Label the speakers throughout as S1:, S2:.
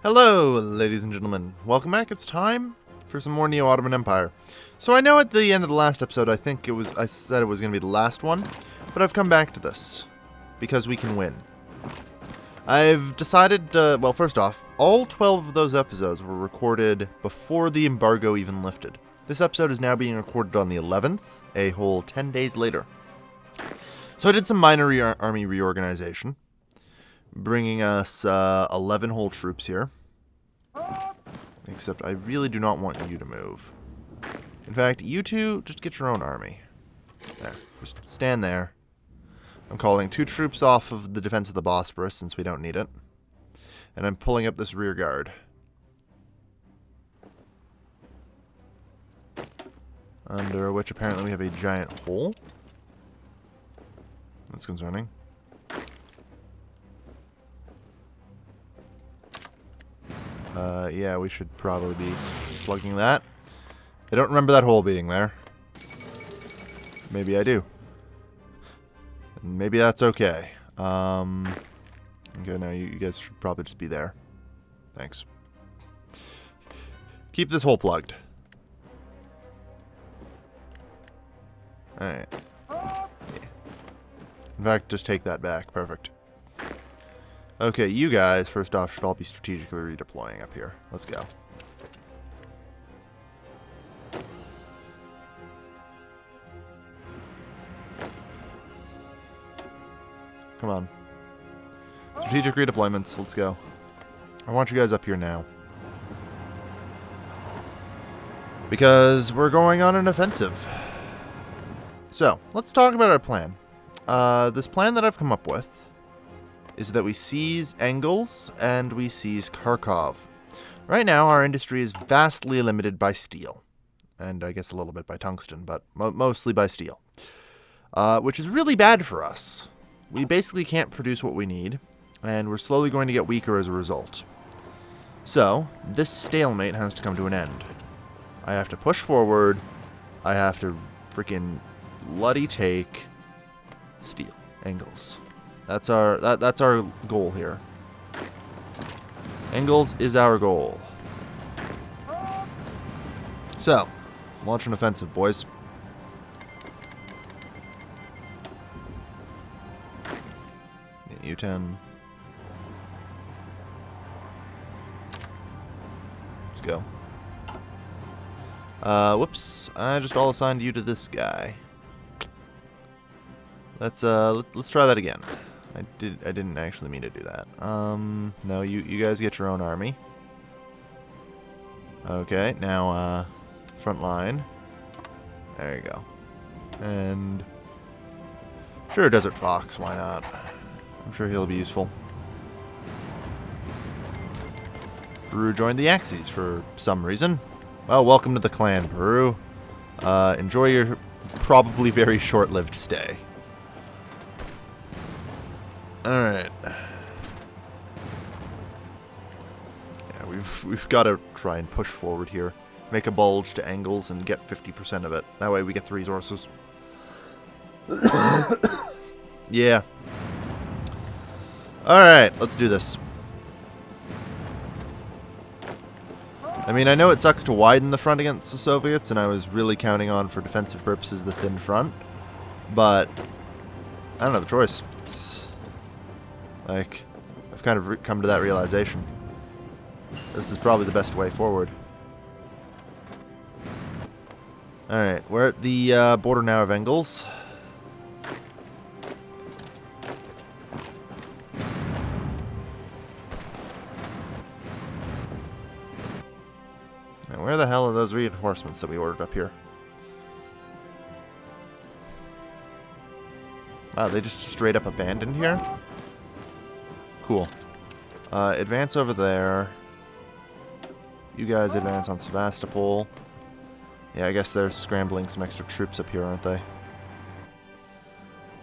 S1: Hello, ladies and gentlemen. Welcome back. It's time for some more Neo-Ottoman Empire. So I know at the end of the last episode, I said it was going to be the last one, but I've come back to this because we can win. I've decided, well, first off, all 12 of those episodes were recorded before the embargo even lifted. This episode is now being recorded on the 11th, a whole 10 days later. So I did some minor army reorganization, bringing us 11 whole troops here. Except I really do not want you to move. In fact, you two, just get your own army. There, just stand there. I'm calling 2 troops off of the defense of the Bosporus, since we don't need it. And I'm pulling up this rear guard. Under which apparently we have a giant hole. That's concerning. Yeah, we should probably be plugging that. I don't remember that hole being there. Maybe I do. And maybe that's okay. Okay, no, you guys should probably just be there. Thanks. Keep this hole plugged. Alright. Yeah. In fact, just take that back. Perfect. Okay, you guys, first off, should all be strategically redeploying up here. Let's go. Come on. Strategic redeployments, let's go. I want you guys up here now. Because we're going on an offensive. So, let's talk about our plan. This plan that I've come up with is that we seize Engels and we seize Kharkov. Right now, our industry is vastly limited by steel. And I guess a little bit by tungsten, but mostly by steel. Which is really bad for us. We basically can't produce what we need, and we're slowly going to get weaker as a result. So, this stalemate has to come to an end. I have to push forward. I have to freaking bloody take steel. Engels. That's our goal here. Engels is our goal. So, let's launch an offensive, boys. U10. Let's go. Whoops. I just all assigned you to this guy. Let's try that again. I didn't actually mean to do that. No, you guys get your own army. Okay, now, front line. There you go. And sure, Desert Fox, why not? I'm sure he'll be useful. Peru joined the Axis for some reason. Well, welcome to the clan, Peru. Enjoy your probably very short-lived stay. Alright. Yeah, we've got to try and push forward here. Make a bulge to Engels and get 50% of it. That way we get the resources. Yeah. Alright, let's do this. I mean, I know it sucks to widen the front against the Soviets, and I was really counting on, for defensive purposes, the thin front. But I don't have a choice. Like, I've kind of come to that realization. This is probably the best way forward. Alright, we're at the border now of Engels. Now, where the hell are those reinforcements that we ordered up here? Oh, they just straight up abandoned here? Cool. Advance over there. You guys advance on Sevastopol. Yeah, I guess they're scrambling some extra troops up here, aren't they?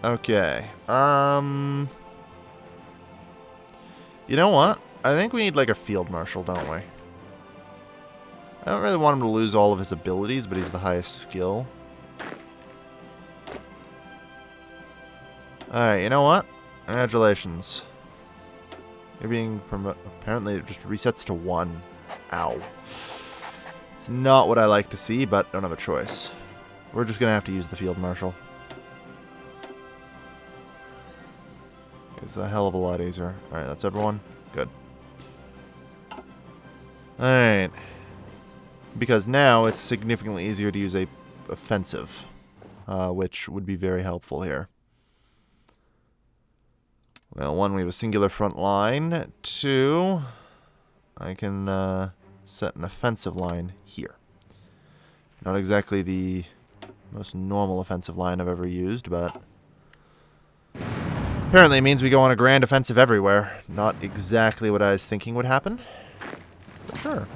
S1: Okay. You know what? I think we need like a field marshal, don't we? I don't really want him to lose all of his abilities, but he's the highest skill. Alright, you know what? Congratulations. You're being apparently it just resets to 1. Ow. It's not what I like to see, but don't have a choice. We're just going to have to use the field marshal. It's a hell of a lot easier. Alright, that's everyone. Good. Alright. Because now it's significantly easier to use a offensive, which would be very helpful here. Well, 1, we have a singular front line. 2, I can set an offensive line here. Not exactly the most normal offensive line I've ever used, but apparently it means we go on a grand offensive everywhere. Not exactly what I was thinking would happen, but sure.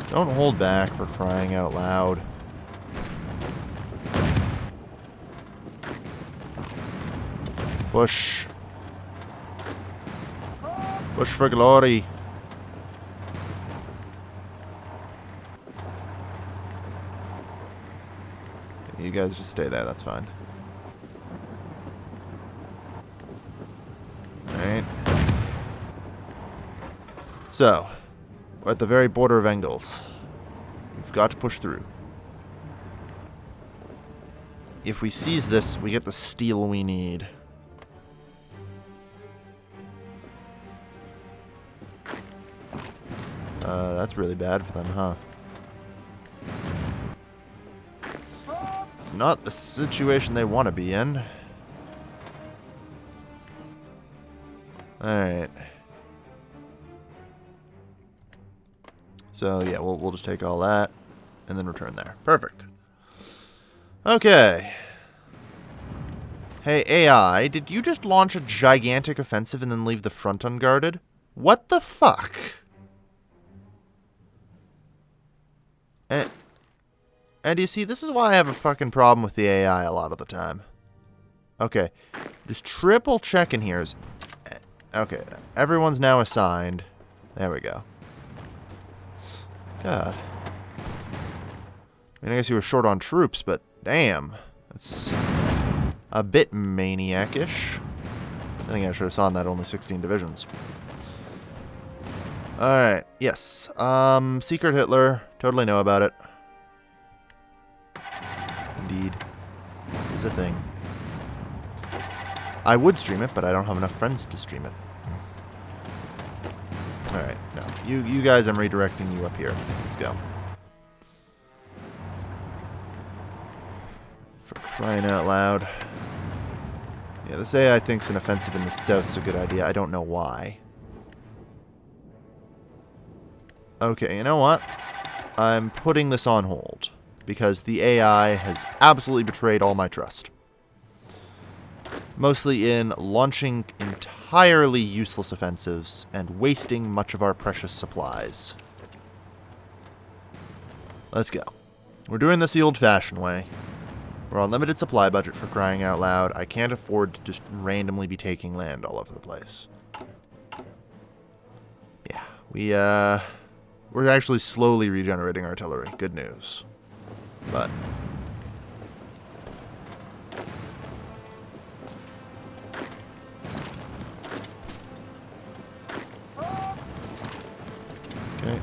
S1: Don't hold back, for crying out loud. Push. Push for glory. You guys just stay there, that's fine. Alright. So, we're at the very border of Engels. We've got to push through. If we seize this, we get the steel we need. That's really bad for them, huh? It's not the situation they want to be in. Alright. So, yeah, we'll just take all that and then return there. Perfect. Okay. Hey, AI, did you just launch a gigantic offensive and then leave the front unguarded? What the fuck? And you see, this is why I have a fucking problem with the AI a lot of the time. Okay. Just triple checking here. Okay, everyone's now assigned. There we go. God. I mean, I guess you were short on troops, but damn. That's a bit maniac-ish. I think I should have saw that only 16 divisions. Alright, yes. Secret Hitler. Totally know about it. Indeed. Is a thing. I would stream it, but I don't have enough friends to stream it. Alright, no. You guys, I'm redirecting you up here. Let's go. For crying out loud. Yeah, this AI thinks an offensive in the south's a good idea. I don't know why. Okay, you know what? I'm putting this on hold. Because the AI has absolutely betrayed all my trust. Mostly in launching entirely useless offensives and wasting much of our precious supplies. Let's go. We're doing this the old-fashioned way. We're on limited supply budget, for crying out loud. I can't afford to just randomly be taking land all over the place. Yeah, we're actually slowly regenerating artillery. Good news. But okay.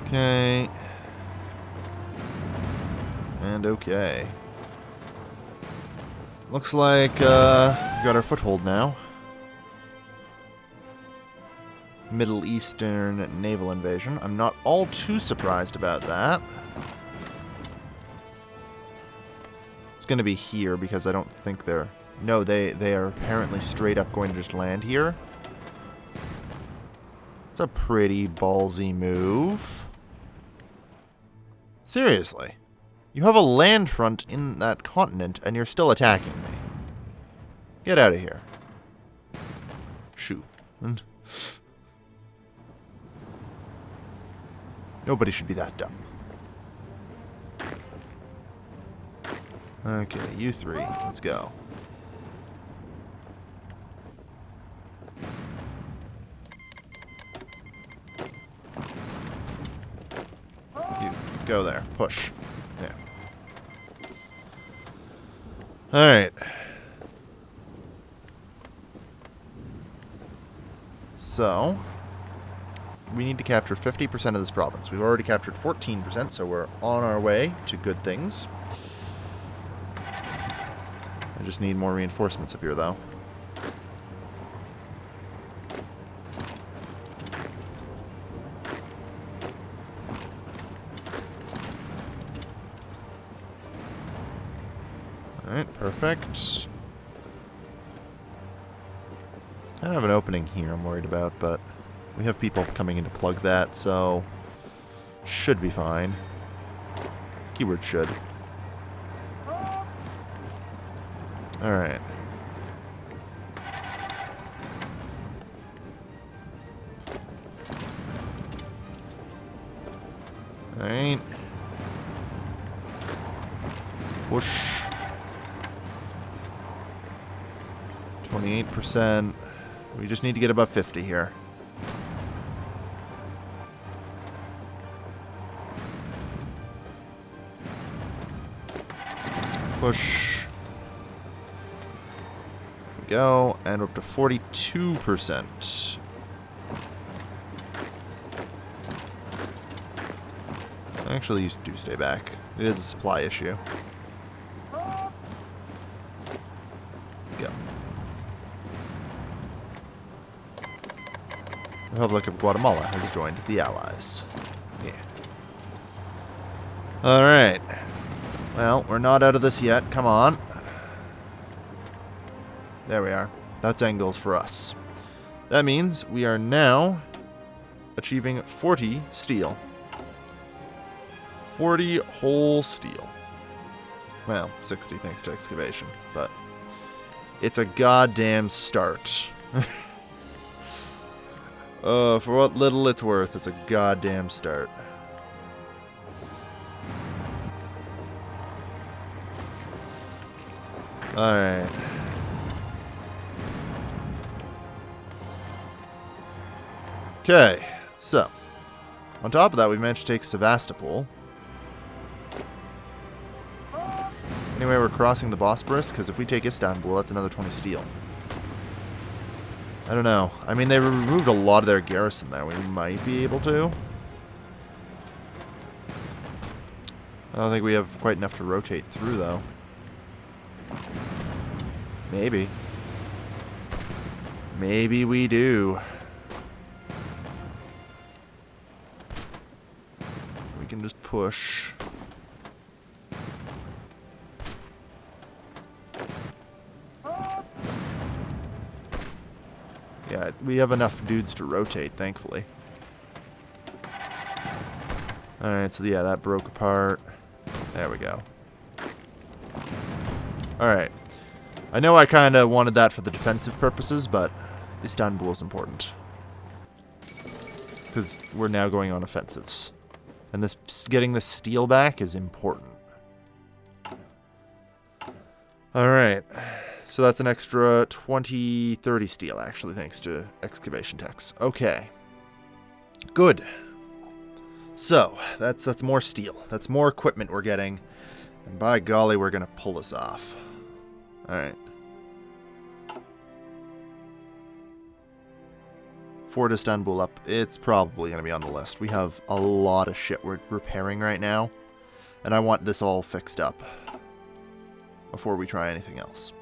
S1: Okay. And okay. Looks like we got our foothold now. Middle Eastern naval invasion. I'm not all too surprised about that. It's going to be here because I don't think they're... No, they are apparently straight up going to just land here. It's a pretty ballsy move. Seriously. You have a land front in that continent and you're still attacking me. Get out of here. Shoo. Nobody should be that dumb. Okay, you three. Let's go. Go there. Push. Yeah. Alright. So, we need to capture 50% of this province. We've already captured 14%, so we're on our way to good things. I just need more reinforcements up here, though. Alright, perfect. Kind of an opening here I'm worried about, but we have people coming in to plug that, so should be fine. Keyword should. Alright. Alright. Push. 28%. We just need to get above 50 here. Push. There we go. And we're up to 42%. Actually, you do stay back. It is a supply issue. Go. The Republic of Guatemala has joined the Allies. Yeah. Alright. Well, we're not out of this yet. Come on. There we are. That's angles for us. That means we are now achieving 40 steel. 40 whole steel. Well, 60 thanks to excavation, but it's a goddamn start. For what little it's worth, it's a goddamn start. Alright. Okay, so on top of that, we've managed to take Sevastopol. Anyway, we're crossing the Bosporus, because if we take Istanbul, that's another 20 steel. I don't know. I mean, they removed a lot of their garrison there. We might be able to. I don't think we have quite enough to rotate through, though. Maybe. Maybe we do. We can just push. Yeah, we have enough dudes to rotate, thankfully. Alright, so yeah, that broke apart. There we go. Alright. I know I kind of wanted that for the defensive purposes, but Istanbul is important. Because we're now going on offensives. And this getting the steel back is important. Alright. So that's an extra 20, 30 steel, actually, thanks to excavation techs. Okay. Good. So, that's more steel. That's more equipment we're getting. And by golly, we're going to pull this off. Alright. Fort Istanbul up. It's probably going to be on the list. We have a lot of shit we're repairing right now. And I want this all fixed up before we try anything else.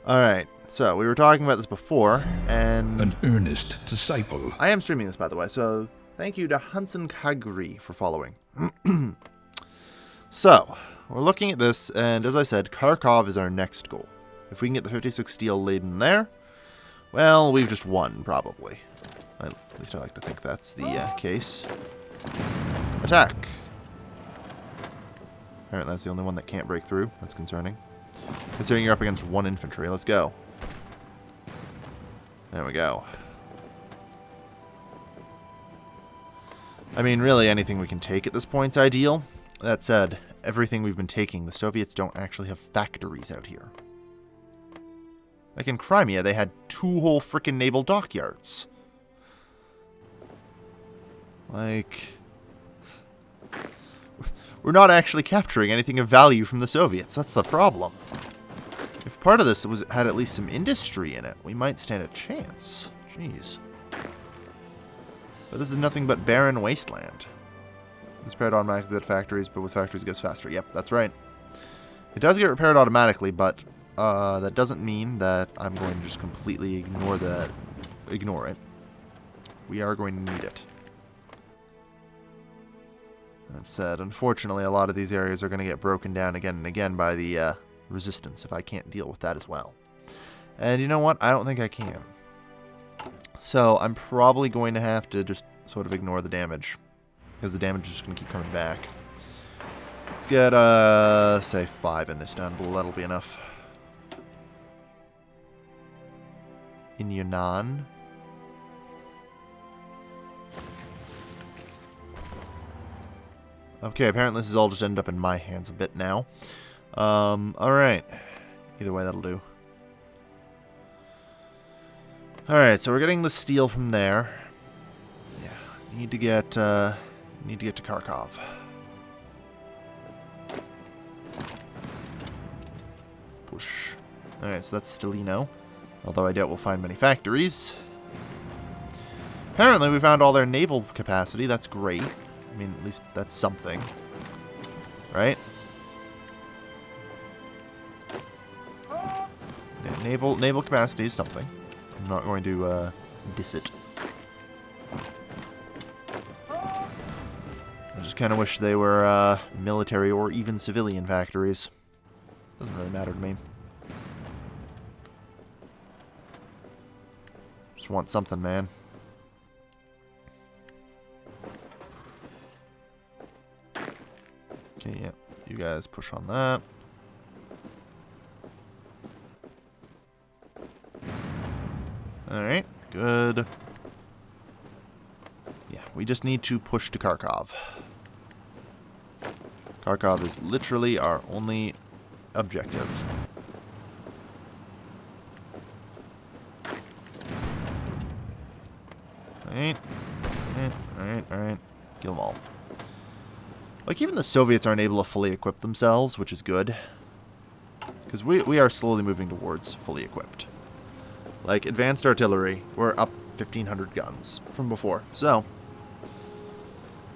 S1: Alright, so we were talking about this before, and
S2: an earnest disciple.
S1: I am streaming this, by the way, so thank you to Hansen Kagri for following. So, we're looking at this, and as I said, Kharkov is our next goal. If we can get the 56 steel laden there, well, we've just won, probably. At least I like to think that's the case. Attack! Alright, that's the only one that can't break through. That's concerning. Considering you're up against one infantry, let's go. There we go. I mean, really, anything we can take at this point is ideal. That said, everything we've been taking, the Soviets don't actually have factories out here. Like in Crimea, they had 2 whole frickin' naval dockyards. Like... we're not actually capturing anything of value from the Soviets. That's the problem. If part of this had at least some industry in it, we might stand a chance. Jeez. But this is nothing but barren wasteland. It's repaired automatically at factories, but with factories it gets faster. Yep, that's right. It does get repaired automatically, but that doesn't mean that I'm going to just completely ignore it. We are going to need it. That said, unfortunately, a lot of these areas are going to get broken down again and again by the resistance if I can't deal with that as well. And you know what? I don't think I can. So I'm probably going to have to just sort of ignore the damage, because the damage is just going to keep coming back. Let's get, say 5 in this down below. That'll be enough. In Yunnan. Okay, apparently this has all just ended up in my hands a bit now. Alright. Either way, that'll do. Alright, so we're getting the steel from there. Yeah, need to get to Kharkov. Push. Alright, so that's Stelino. Although I doubt we'll find many factories. Apparently we found all their naval capacity. That's great. I mean, at least that's something. Right? Yeah, naval capacity is something. I'm not going to diss it. I just kind of wish they were military or even civilian factories. Doesn't really matter to me. Just want something, man. Okay, yeah. You guys push on that. Alright, good. Yeah, we just need to push to Kharkov. Kharkov is literally our only objective. Alright. Alright. Kill them all. Like, even the Soviets aren't able to fully equip themselves, which is good. Because we are slowly moving towards fully equipped. Like, advanced artillery, we're up 1,500 guns from before. So,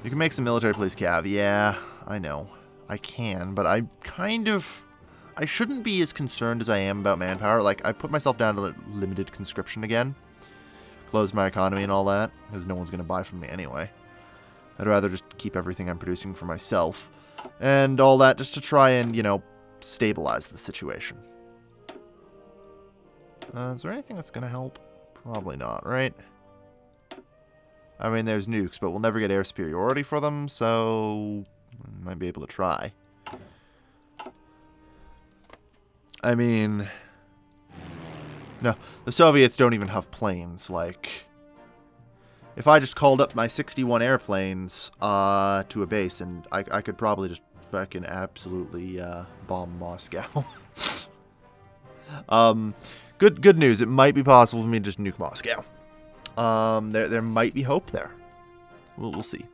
S1: you can make some military police cav. Yeah, I know. I can, but I shouldn't be as concerned as I am about manpower. Like, I put myself down to limited conscription again. Closed my economy and all that, because no one's going to buy from me anyway. I'd rather just keep everything I'm producing for myself. And all that just to try and, you know, stabilize the situation. Is there anything that's going to help? Probably not, right? I mean, there's nukes, but we'll never get air superiority for them, so I might be able to try. I mean, no, the Soviets don't even have planes. Like, if I just called up my 61 airplanes to a base, and I could probably just fucking absolutely bomb Moscow. Good news. It might be possible for me to just nuke Moscow. There might be hope there. We'll see.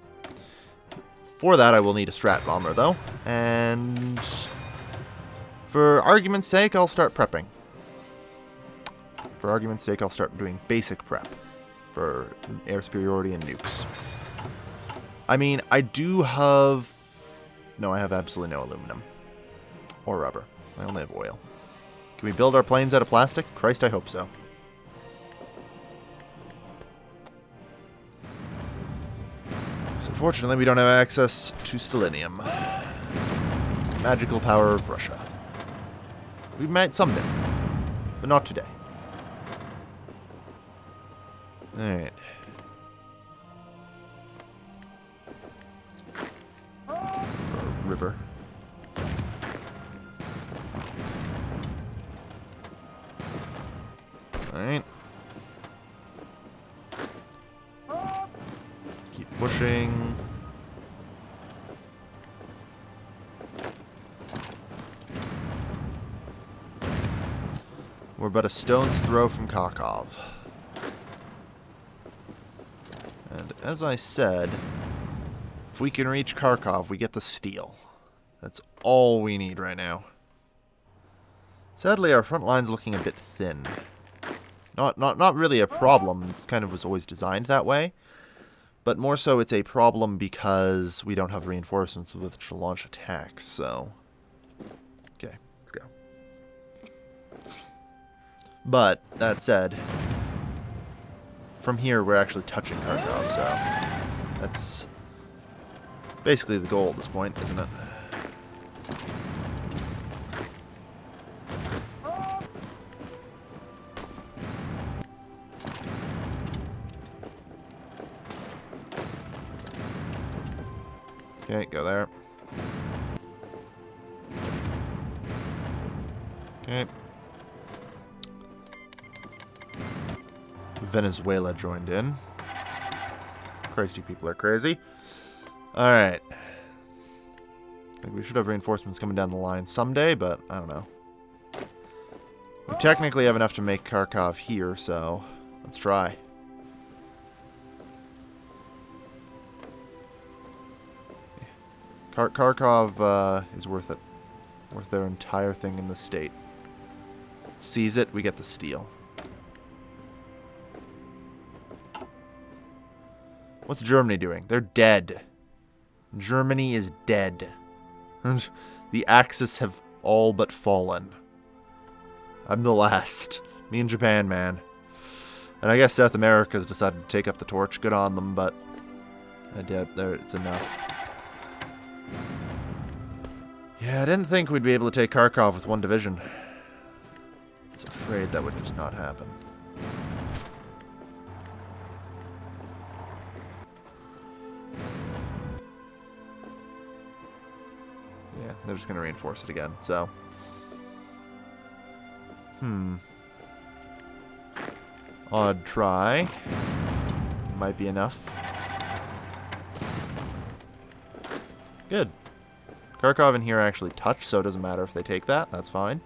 S1: For that, I will need a strat bomber, though. And for argument's sake, I'll start prepping. For argument's sake, I'll start doing basic prep for air superiority and nukes. I mean, I do have... No, I have absolutely no aluminum. Or rubber. I only have oil. Can we build our planes out of plastic? Christ, I hope so. So unfortunately, we don't have access to stellinium. Magical power of Russia. We might someday, but not today. Alright. River. Alright. Keep pushing. We're but a stone's throw from Kharkov. And as I said, If we can reach Kharkov, we get the steel. That's all we need right now. Sadly, our front line's looking a bit thin. Not really a problem. It's kind of was always designed that way. But more so, it's a problem because we don't have reinforcements with which to launch attacks, so... Okay, let's go. But, that said, from here we're actually touching Kharkov, so... That's basically the goal at this point, isn't it? Okay, go there. Okay. Venezuela joined in. Christ, you people are crazy. Alright. I think we should have reinforcements coming down the line someday, but I don't know. We technically have enough to make Kharkov here, so let's try. Kharkov is worth it. Worth their entire thing in the state. Seize it, we get the steel. What's Germany doing? They're dead. Germany is dead. And the Axis have all but fallen. I'm the last. Me and Japan, man. And I guess South America's decided to take up the torch. Good on them, but it's enough. Yeah, I didn't think we'd be able to take Kharkov with one division. I was afraid that would just not happen. Yeah, they're just going to reinforce it again, so... Odd try. Might be enough. Good. Kharkov and here actually touch, so it doesn't matter if they take that. That's fine.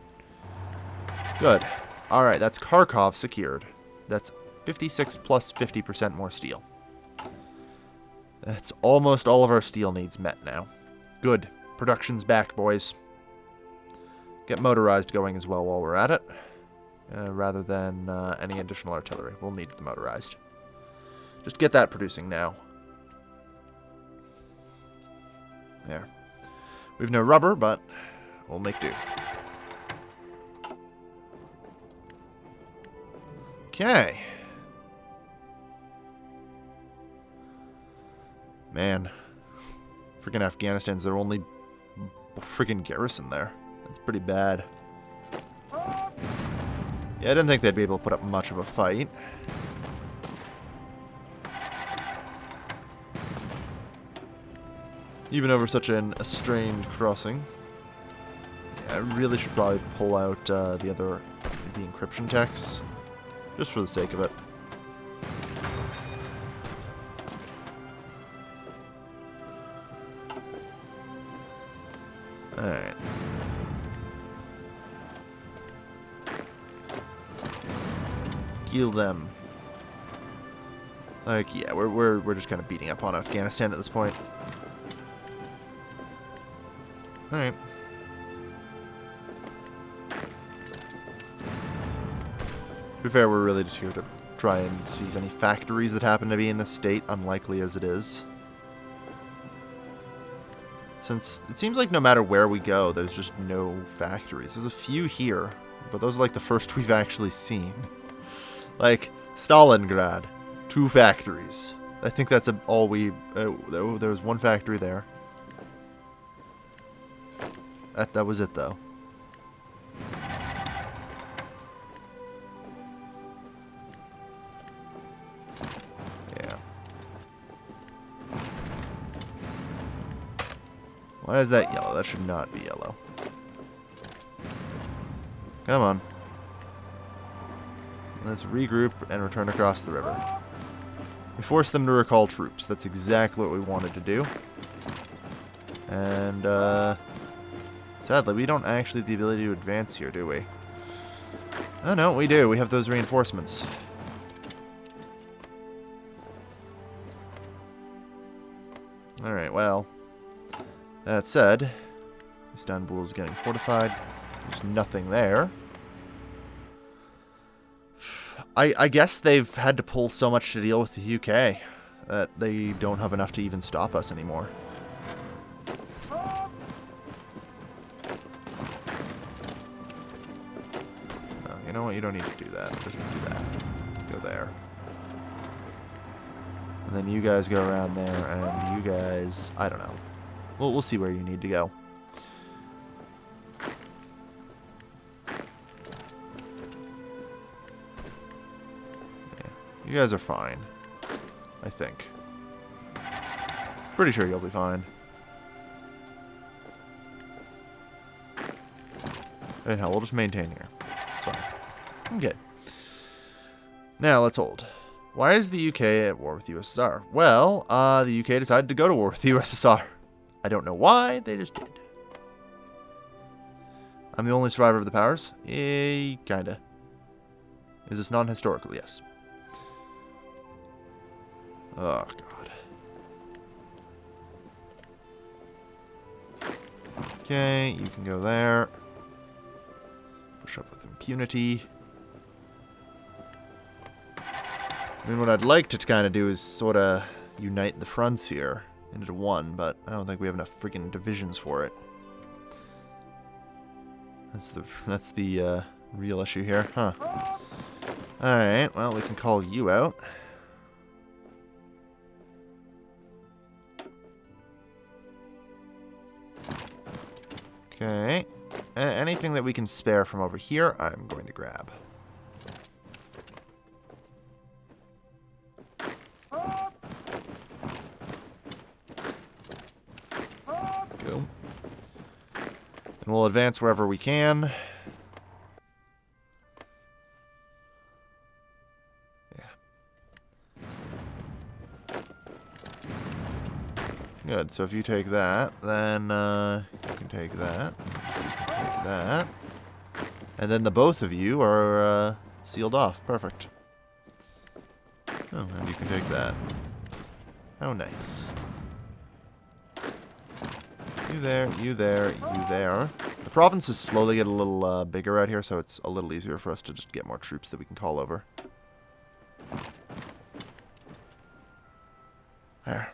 S1: Good. Alright, that's Kharkov secured. That's 56 plus 50% more steel. That's almost all of our steel needs met now. Good. Production's back, boys. Get motorized going as well while we're at it. Rather than any additional artillery. We'll need the motorized. Just get that producing now. There. We've no rubber, but we'll make do. Okay. Man. Freaking Afghanistan's their only freaking garrison there. That's pretty bad. Yeah, I didn't think they'd be able to put up much of a fight. Even over such an strained crossing. Yeah, I really should probably pull out the encryption techs. Just for the sake of it. Alright. Kill them. Like, yeah, we're just kind of beating up on Afghanistan at this point. Alright. To be fair, we're really just here to try and seize any factories that happen to be in the state, unlikely as it is. Since it seems like no matter where we go, there's just no factories. There's a few here, but those are like the first we've actually seen. Like, Stalingrad, 2 factories. I think that's all we... there was 1 factory there. That was it, though. Yeah. Why is that yellow? That should not be yellow. Come on. Let's regroup and return across the river. We forced them to recall troops. That's exactly what we wanted to do. And, sadly, we don't actually have the ability to advance here, do we? Oh, no, we do. We have those reinforcements. Alright, well. That said, Istanbul is getting fortified. There's nothing there. I guess they've had to pull so much to deal with the UK that they don't have enough to even stop us anymore. You know what? You don't need to do that. Just do that. Go there. And then you guys go around there, and you guys... I don't know. We'll see where you need to go. Yeah, you guys are fine. I think. Pretty sure you'll be fine. And hell, we'll just maintain here. It's fine. Okay. Now, let's hold. Why is the UK at war with USSR? Well, the UK decided to go to war with the USSR. I don't know why, they just did. I'm the only survivor of the powers? Kinda. Is this non-historical? Yes. Oh, God. Okay, you can go there. Push up with impunity. I mean, what I'd like to kind of do is sort of unite the fronts here into one, but I don't think we have enough freaking divisions for it. That's the real issue here, huh? Alright, well, we can call you out. Okay. Anything that we can spare from over here, I'm going to grab. Go. And we'll advance wherever we can. Yeah. Good, so if you take that, then you can take that. You can take that. And then the both of you are sealed off. Perfect. Oh, and you can take that. How nice. You there, you there, you there. The provinces slowly get a little bigger out here, so it's a little easier for us to just get more troops that we can call over. There.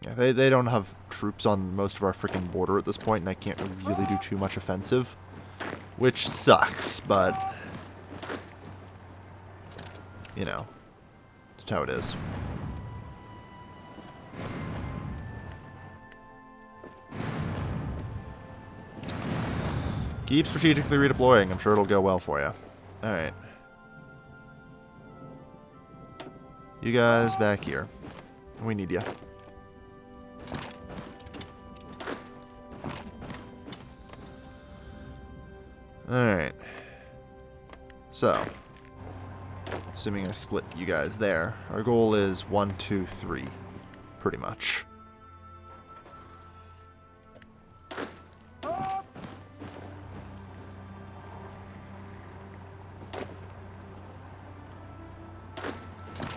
S1: Yeah, they don't have troops on most of our freaking border at this point, and I can't really do too much offensive. Which sucks, but... you know. That's how it is. Keep strategically redeploying. I'm sure it'll go well for you. Alright. You guys back here. We need you. Alright. So. Assuming I split you guys there. Our goal is 1, 2, 3. Pretty much.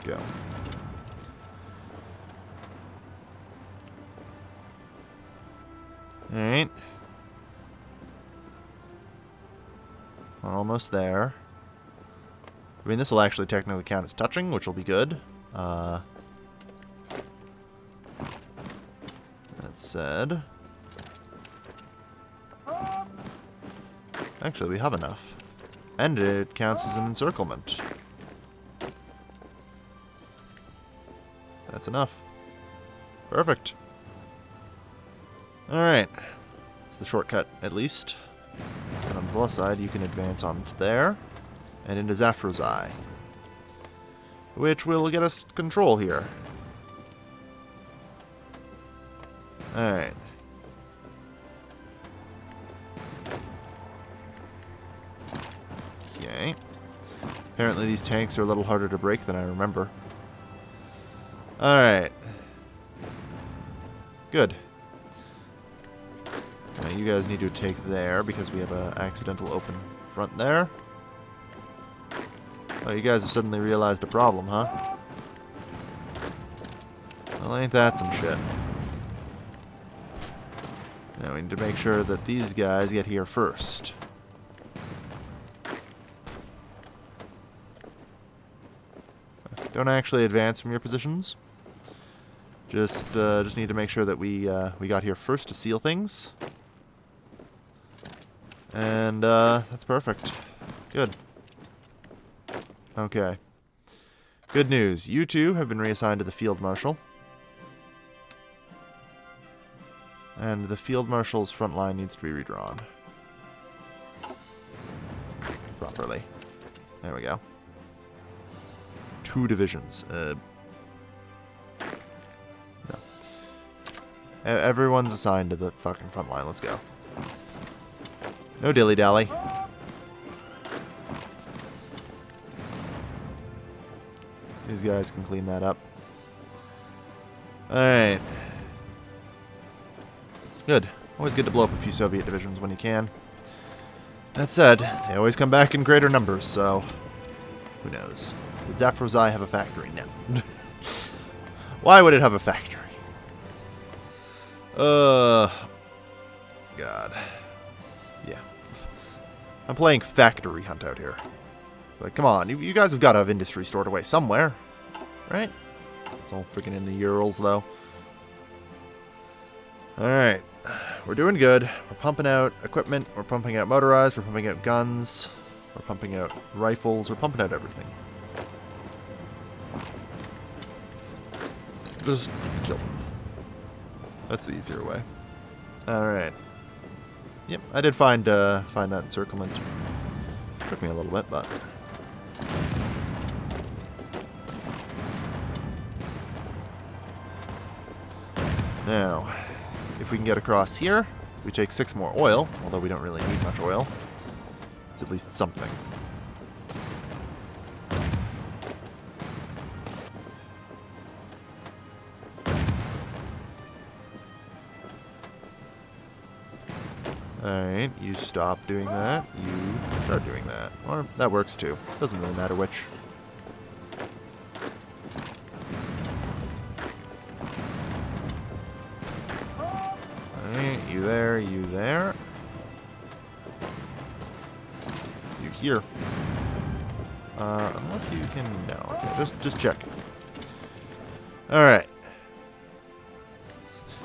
S1: Go. Alright. We're almost there. I mean, this will actually technically count as touching, which will be good. That said... actually, we have enough. And it counts as an encirclement. That's enough. Perfect. Alright. It's the shortcut, at least. And on the plus side, you can advance on to there. And into Zafrozai. Which will get us control here. Alright. Okay. Apparently these tanks are a little harder to break than I remember. Alright. Good. Now you guys need to take there because we have an accidental open front there. Oh, you guys have suddenly realized a problem, huh? Well, ain't that some shit. Now we need to make sure that these guys get here first. Don't actually advance from your positions. Just need to make sure that we got here first to seal things. And that's perfect. Good. Okay. Good news. You two have been reassigned to the Field Marshal. And the Field Marshal's front line needs to be redrawn. Properly. There we go. 2 divisions. No. Everyone's assigned to the fucking front line. Let's go. No dilly-dally. These guys can clean that up. Alright. Good. Always good to blow up a few Soviet divisions when you can. That said, they always come back in greater numbers, so who knows? Would Zaporozhye have a factory? No. Why would it have a factory? God. Yeah. I'm playing factory hunt out here. Like, come on. You guys have got to have industry stored away somewhere. Right? It's all freaking in the Urals, though. Alright. We're doing good. We're pumping out equipment. We're pumping out motorized. We're pumping out guns. We're pumping out rifles. We're pumping out everything. Just kill them. That's the easier way. Alright. Yep, I did find that encirclement. Took me a little bit, but... Now, if we can get across here, we take 6 more oil, although we don't really need much oil. It's at least something. Alright, you stop doing that. You start doing that. Or that works too. Doesn't really matter which. Alright, you there, you there. You here. Unless you can... No, okay, just check. Alright.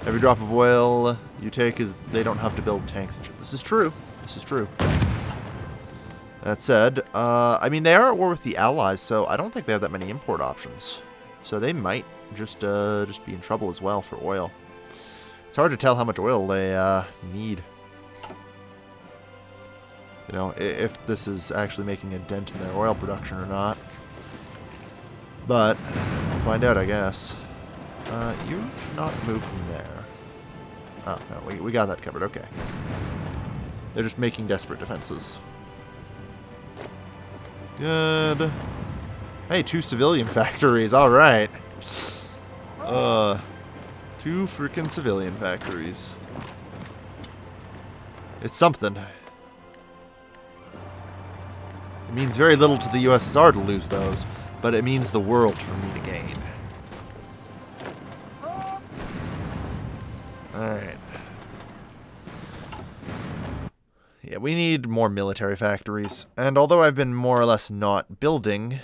S1: Every drop of oil you take is they don't have to build tanks and shit. This is true. This is true. That said, I mean, they are at war with the Allies, so I don't think they have that many import options. So they might just be in trouble as well for oil. It's hard to tell how much oil they need. You know, if this is actually making a dent in their oil production or not. But we'll find out, I guess. You should not move from there. Oh, no, we got that covered. Okay. They're just making desperate defenses. Good. Hey, 2 civilian factories. All right. 2 freaking civilian factories. It's something. It means very little to the USSR to lose those, but it means the world for me to gain. Alright. Yeah, we need more military factories. And although I've been more or less not building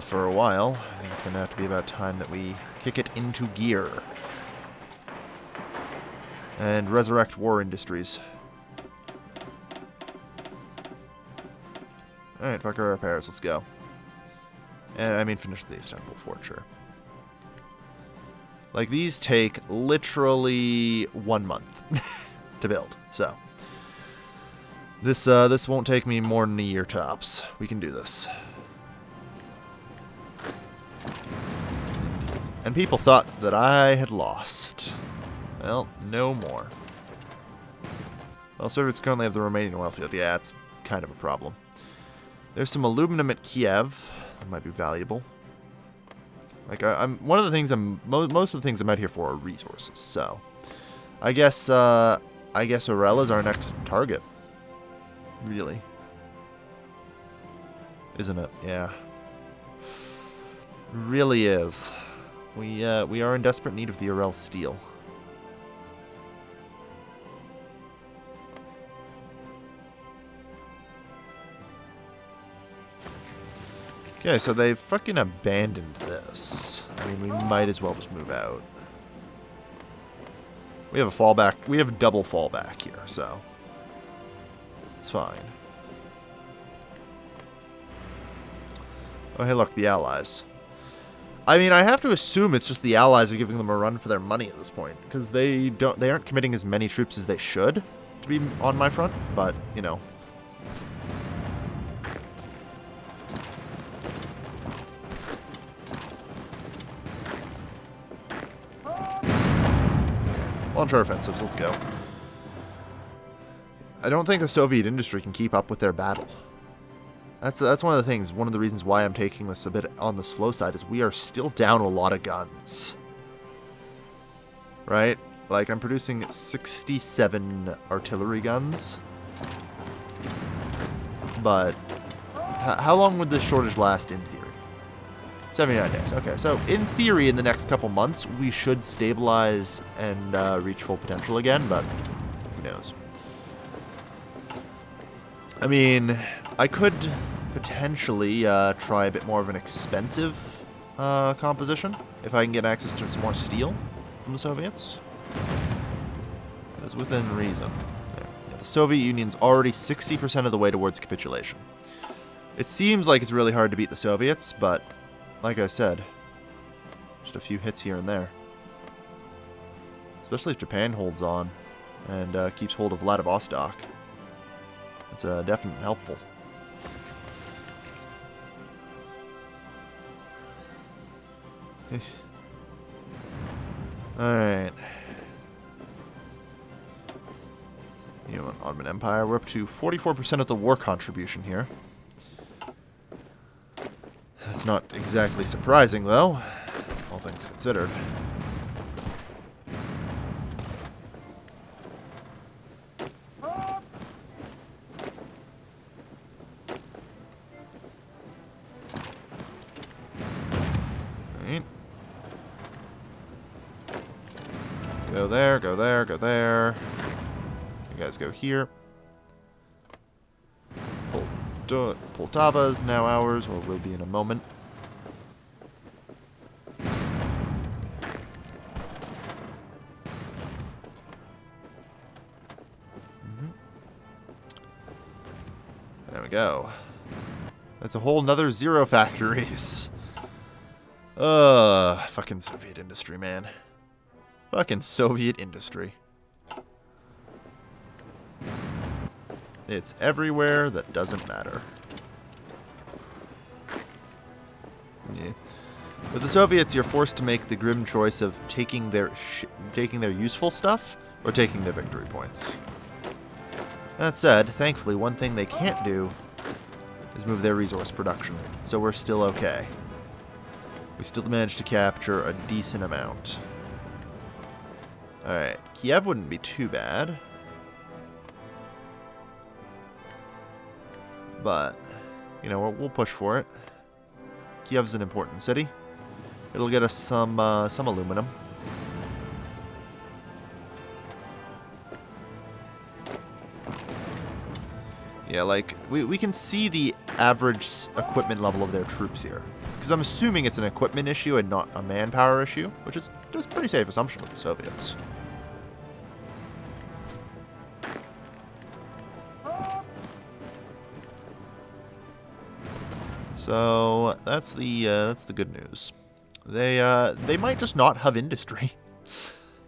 S1: for a while, I think it's going to have to be about time that we kick it into gear. And resurrect war industries. Alright, fuck our repairs, let's go. And I mean finish the Istanbul fort, sure. Like, these take literally 1 month to build, so. This won't take me more than a year tops. We can do this. And people thought that I had lost. Well, no more. Well, Soviets currently have the Romanian oil field. Yeah, it's kind of a problem. There's some aluminum at Kiev. That might be valuable. Like, one of the things most of the things I'm out here for are resources. So, I guess Orel is our next target. Really, isn't it? Yeah, really is. We are in desperate need of the Urel steel. Okay, so they've fucking abandoned this. I mean, we might as well just move out. We have a fallback. We have double fallback here, so it's fine. Oh, hey, look, the Allies. I mean, I have to assume it's just the Allies are giving them a run for their money at this point, because they aren't committing as many troops as they should to be on my front, but, you know. Launch our offensives, let's go. I don't think the Soviet industry can keep up with their battle. That's one of the things, one of the reasons why I'm taking this a bit on the slow side is we are still down a lot of guns. Right? Like, I'm producing 67 artillery guns. But how long would this shortage last in theory? 79 days. Okay, so in theory, in the next couple months, we should stabilize and reach full potential again, but who knows? I mean, I could potentially try a bit more of an expensive composition if I can get access to some more steel from the Soviets. That is within reason. There. Yeah, the Soviet Union's already 60% of the way towards capitulation. It seems like it's really hard to beat the Soviets, but like I said, just a few hits here and there. Especially if Japan holds on and keeps hold of Vladivostok. It's definitely helpful. Alright. Ottoman Empire. We're up to 44% of the war contribution here. That's not exactly surprising, though, all things considered. Right. Go there, go there, go there. You guys go here. Poltava is now ours, or will be in a moment. There we go. That's a whole nother 0 factories. Fucking Soviet industry, man. Fucking Soviet industry. It's everywhere that doesn't matter. Yeah. With the Soviets, you're forced to make the grim choice of taking their useful stuff or taking their victory points. That said, thankfully, one thing they can't do is move their resource production, so we're still okay. We still managed to capture a decent amount. Alright, Kiev wouldn't be too bad. But, you know, we'll push for it. Kiev's an important city. It'll get us some aluminum. Yeah, like, we can see the average equipment level of their troops here. Because I'm assuming it's an equipment issue and not a manpower issue, which is a pretty safe assumption with the Soviets. So that's the good news. They might just not have industry.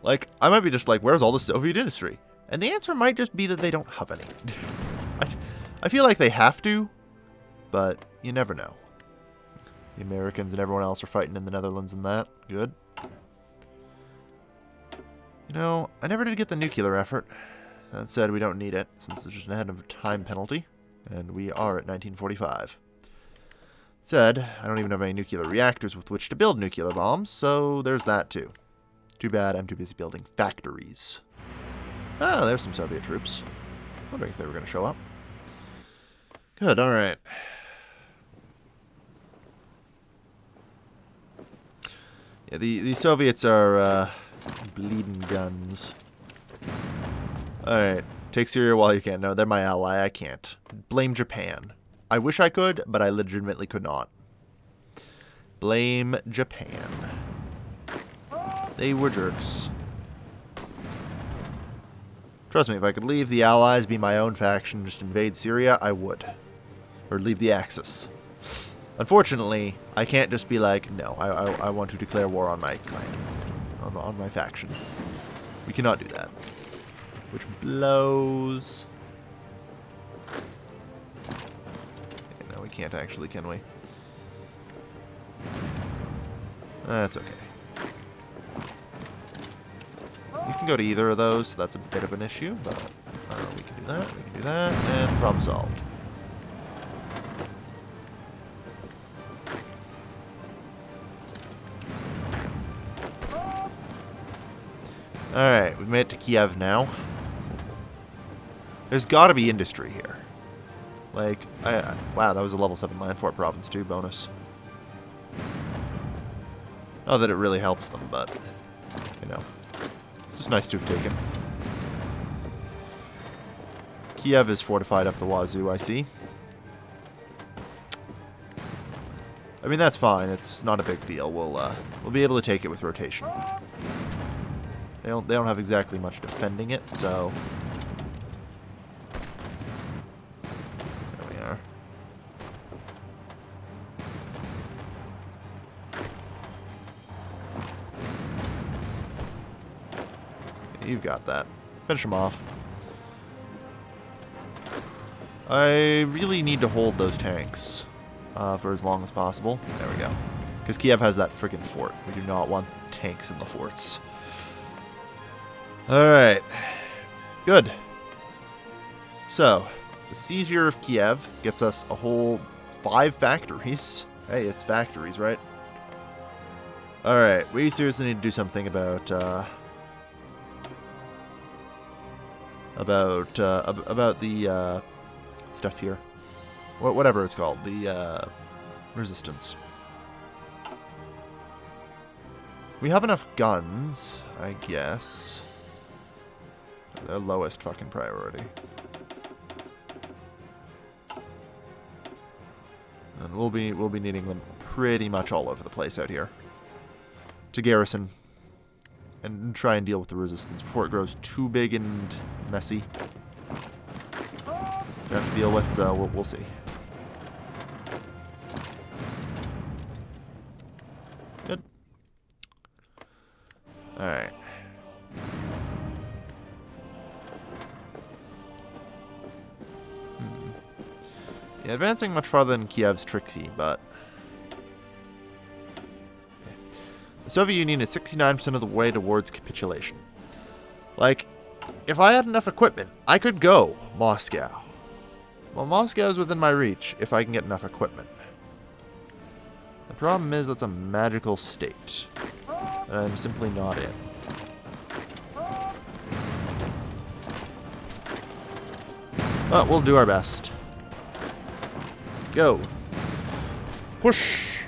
S1: Like, I might be just like, where's all the Soviet industry? And the answer might just be that they don't have any. I feel like they have to, but you never know. The Americans and everyone else are fighting in the Netherlands and that. Good. You know, I never did get the nuclear effort. That said, we don't need it, since there's just a head of time penalty. And we are at 1945. Said, I don't even have any nuclear reactors with which to build nuclear bombs, so there's that too. Too bad I'm too busy building factories. Ah, there's some Soviet troops. Wondering if they were going to show up. Good, alright. Yeah, the Soviets are bleeding guns. Alright. Take Syria while you can. No, they're my ally. I can't. Blame Japan. I wish I could, but I legitimately could not. Blame Japan. They were jerks. Trust me, if I could leave the Allies, be my own faction, just invade Syria, I would. Or leave the Axis. Unfortunately, I can't just be like, no, I want to declare war on my clan. On my faction. We cannot do that. Which blows. Okay, no, we can't actually, can we? That's okay. You can go to either of those, so that's a bit of an issue, but we can do that, we can do that, and problem solved. Alright, we've made it to Kiev now. There's gotta be industry here. Like, wow, that was a level 7 land fort province too, bonus. Not that it really helps them, but, you know. It's just nice to have taken. Kiev is fortified up the wazoo, I see. I mean, that's fine. It's not a big deal. We'll be able to take it with rotation. They don't have exactly much defending it, so there we are. You've got that. Finish them off. I really need to hold those tanks for as long as possible. There we go. Because Kiev has that friggin' fort. We do not want tanks in the forts. Alright. Good. So, the seizure of Kiev gets us a whole 5 factories. Hey, it's factories, right? Alright, we seriously need to do something about the stuff here. Whatever it's called. The resistance. We have enough guns, I guess. Their lowest fucking priority. And we'll be needing them pretty much all over the place out here. To garrison. And try and deal with the resistance before it grows too big and messy. We have to deal with, so we'll see. Good. Alright. Yeah, advancing much farther than Kiev's tricky, but the Soviet Union is 69% of the way towards capitulation. Like, if I had enough equipment, I could go Moscow. Well, Moscow is within my reach if I can get enough equipment. The problem is that's a magical state that I'm simply not in. But we'll do our best. Go. Push.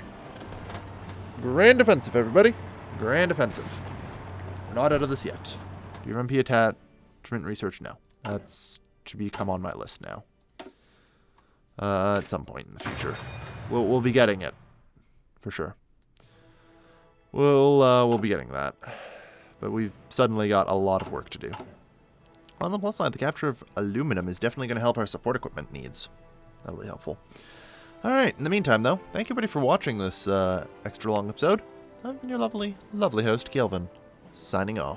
S1: Grand offensive, everybody. Grand offensive. We're not out of this yet. Do you have MP attachment research? No. That's to become on my list now. At some point in the future. We'll be getting it. For sure. We'll be getting that. But we've suddenly got a lot of work to do. On the plus side, the capture of aluminum is definitely going to help our support equipment needs. That'll be helpful. Alright, in the meantime, though, thank you everybody for watching this extra long episode. I've been your lovely, lovely host, Kelvin, signing off.